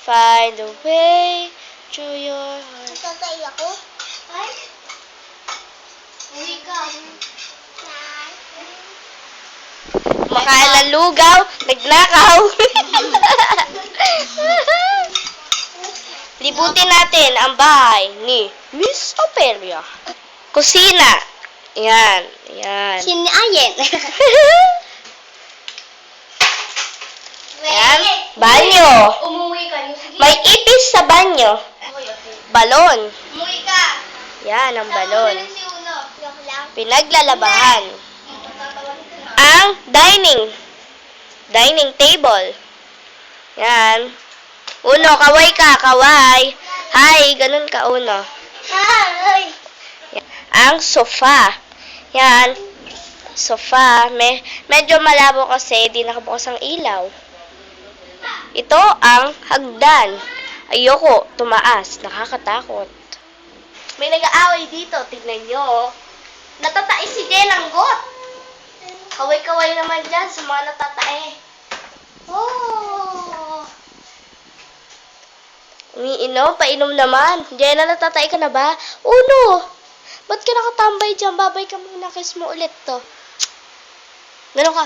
Find a way to your heart. Natatay ako. Ay? Uwi ka. Makain ng lugaw, nagnakaw. Libutin natin ang bahay ni Miss Opelia. Kusina. Yan. Yan. Sinayin. Yan. Banyo. Umuwi ka. Sige. May ipis sa banyo. Okay. Balon. Umuwi ka. Yan ang balon. Si Uno. Joke lang. Pinaglalabahan. Tatawanin ko na. Ang dining table. Yan. Uno, kaway ka, kaway. Hi, ganun ka, Uno. Hi. Yan. Ang sofa. Yan. Sofa. Medyo malabo kasi, di nakabukas ang ilaw. Ito ang hagdan. Ayoko, tumaas. Nakakatakot. May nag-aaway dito. Tignan nyo. Natatae si Jelanggot. Kaway-kaway naman dyan sa mga natatae. Oh! Umiinom, painom naman. Jenna, natatae ka na ba? Uno! Ba't ka nakatambay dyan? Babay ka muna, kiss mo ulit to. Ganun ka.